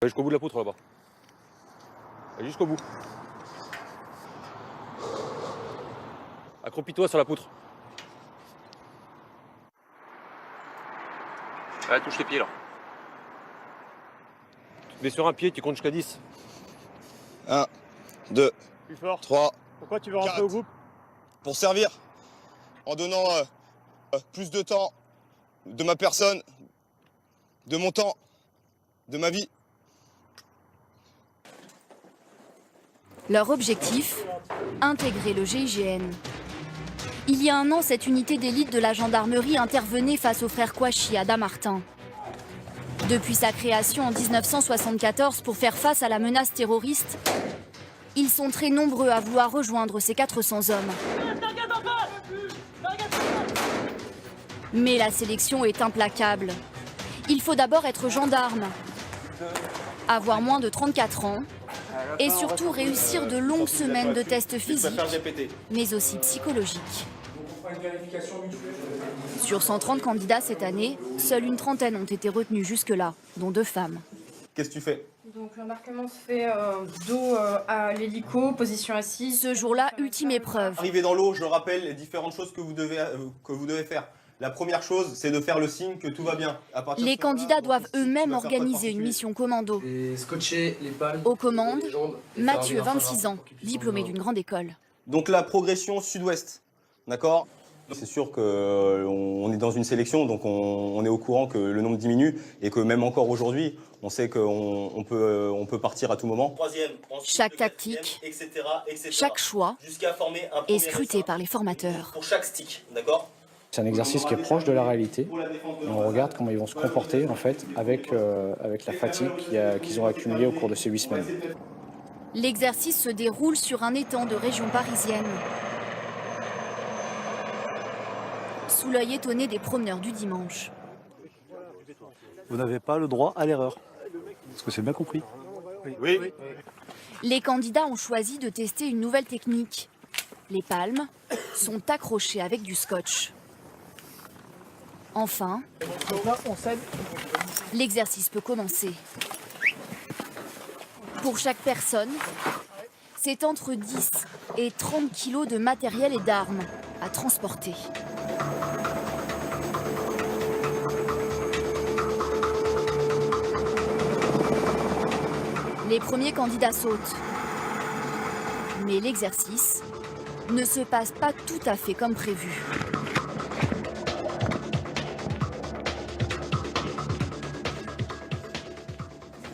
Jusqu'au bout de la poutre là-bas. Jusqu'au bout. Accroupis-toi sur la poutre. Allez, touche les pieds là. Tu te mets sur un pied, tu comptes jusqu'à 10. 1, 2, Plus fort. 3. Pourquoi tu veux rentrer 4. au groupe? Pour servir, en donnant plus de temps de ma personne, de mon temps, de ma vie. Leur objectif, intégrer le GIGN. Il y a un an, cette unité d'élite de la gendarmerie intervenait face aux frères Kouachi à Dammartin. Depuis sa création en 1974 pour faire face à la menace terroriste, ils sont très nombreux à vouloir rejoindre ces 400 hommes. Mais la sélection est implacable. Il faut d'abord être gendarme, avoir moins de 34 ans et surtout réussir de longues semaines de tests physiques, mais aussi psychologiques. Sur 130 candidats cette année, seule une trentaine ont été retenus jusque-là, dont 2 femmes. Qu'est-ce que tu fais? Donc l'embarquement se fait dos à l'hélico, position assise. Ce jour-là, ultime épreuve. Arrivé dans l'eau, je rappelle les différentes choses que vous devez faire. La première chose, c'est de faire le signe que tout va bien. Les candidats doivent eux-mêmes organiser une mission commando. Aux commandes, Mathieu, 26 ans, diplômé d'une grande école. Donc la progression sud-ouest, d'accord? C'est sûr qu'on est dans une sélection, donc on est au courant que le nombre diminue et que même encore aujourd'hui, on sait qu'on peut partir à tout moment. Chaque tactique, chaque choix est scruté par les formateurs. Pour chaque stick, d'accord? C'est un exercice qui est proche de la réalité. On regarde comment ils vont se comporter en fait avec la fatigue qu'ils ont accumulée au cours de ces 8 semaines. L'exercice se déroule sur un étang de région parisienne. Sous l'œil étonné des promeneurs du dimanche. Vous n'avez pas le droit à l'erreur. Est-ce que c'est bien compris? Oui. Les candidats ont choisi de tester une nouvelle technique. Les palmes sont accrochées avec du scotch. Enfin, l'exercice peut commencer. Pour chaque personne, c'est entre 10 et 30 kilos de matériel et d'armes à transporter. Les premiers candidats sautent. Mais l'exercice ne se passe pas tout à fait comme prévu.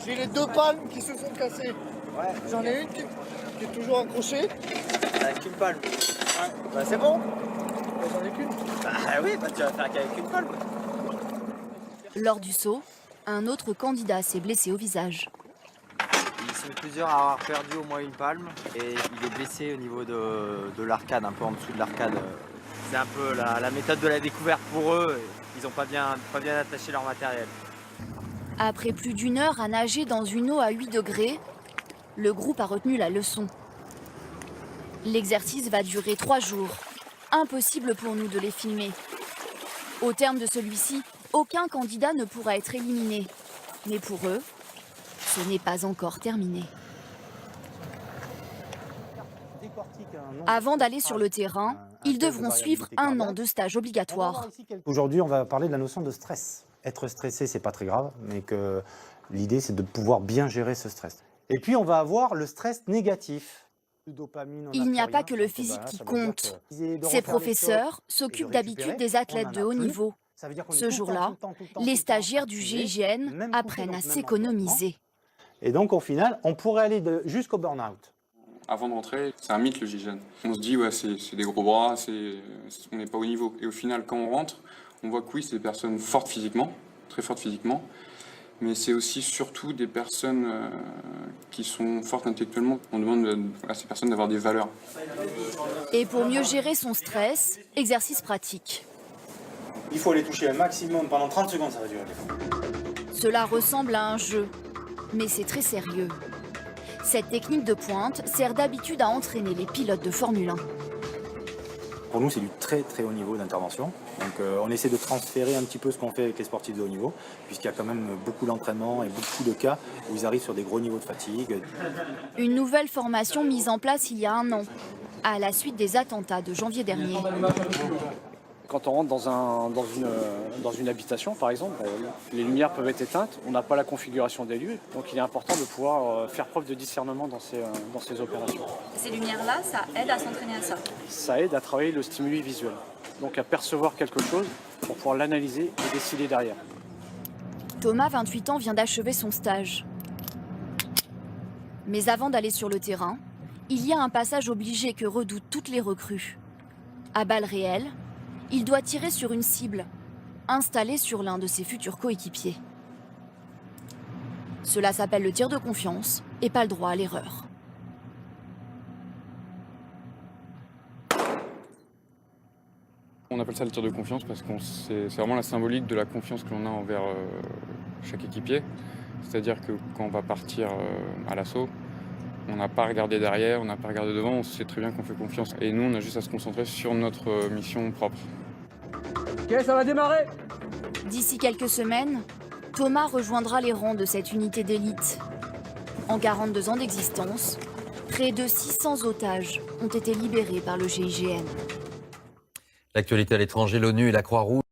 J'ai les 2 palmes qui se sont cassées. Ouais. J'en ai une qui est toujours accrochée. Qu'une palme. Ouais. Bah c'est bon. Bah, j'en ai qu'une. Ah oui, bah tu vas faire qu'avec une palme. Lors du saut, un autre candidat s'est blessé au visage. Ils sont plusieurs à avoir perdu au moins une palme et il est blessé au niveau de l'arcade, un peu en dessous de l'arcade. C'est un peu la méthode de la découverte pour eux. Ils n'ont pas bien attaché leur matériel. Après plus d'1 heure à nager dans une eau à 8 degrés, le groupe a retenu la leçon. L'exercice va durer 3 jours. Impossible pour nous de les filmer. Au terme de celui-ci, aucun candidat ne pourra être éliminé. Mais pour eux, ce n'est pas encore terminé. Avant d'aller sur le terrain, ils devront suivre 1 an de stage obligatoire. Aujourd'hui, on va parler de la notion de stress. Être stressé, c'est pas très grave, mais que l'idée, c'est de pouvoir bien gérer ce stress. Et puis, on va avoir le stress négatif. Il n'y a pas que le physique qui compte. Ces professeurs s'occupent d'habitude des athlètes de haut niveau. Ce jour-là, les stagiaires du GIGN apprennent à s'économiser. Et donc, au final, on pourrait aller jusqu'au burn-out. Avant de rentrer, c'est un mythe le GIGN. On se dit, ouais, c'est des gros bras, on n'est pas au niveau. Et au final, quand on rentre, on voit que oui, c'est des personnes fortes physiquement, très fortes physiquement, mais c'est aussi surtout des personnes qui sont fortes intellectuellement. On demande à ces personnes d'avoir des valeurs. Et pour mieux gérer son stress, exercice pratique. Il faut les toucher un maximum pendant 30 secondes, ça va durer. Cela ressemble à un jeu, mais c'est très sérieux. Cette technique de pointe sert d'habitude à entraîner les pilotes de Formule 1. Pour nous, c'est du très très haut niveau d'intervention. Donc on essaie de transférer un petit peu ce qu'on fait avec les sportifs de haut niveau, puisqu'il y a quand même beaucoup d'entraînement et beaucoup de cas où ils arrivent sur des gros niveaux de fatigue. Une nouvelle formation mise en place il y a 1 an, à la suite des attentats de janvier dernier. Quand on rentre dans une habitation, par exemple, les lumières peuvent être éteintes, on n'a pas la configuration des lieux, donc il est important de pouvoir faire preuve de discernement dans ces opérations. Ces lumières-là, ça aide à s'entraîner à ça. Ça aide à travailler le stimuli visuel, donc à percevoir quelque chose pour pouvoir l'analyser et décider derrière. Thomas, 28 ans, vient d'achever son stage. Mais avant d'aller sur le terrain, il y a un passage obligé que redoutent toutes les recrues. À balles réelles, il doit tirer sur une cible, installée sur l'un de ses futurs coéquipiers. Cela s'appelle le tir de confiance et pas le droit à l'erreur. On appelle ça le tir de confiance parce que c'est vraiment la symbolique de la confiance que l'on a envers chaque équipier. C'est-à-dire que quand on va partir à l'assaut, on n'a pas regardé derrière, on n'a pas regardé devant, on sait très bien qu'on fait confiance. Et nous, on a juste à se concentrer sur notre mission propre. Ok, ça va démarrer. D'ici quelques semaines, Thomas rejoindra les rangs de cette unité d'élite. En 42 ans d'existence, près de 600 otages ont été libérés par le GIGN. L'actualité à l'étranger, l'ONU et la Croix-Rouge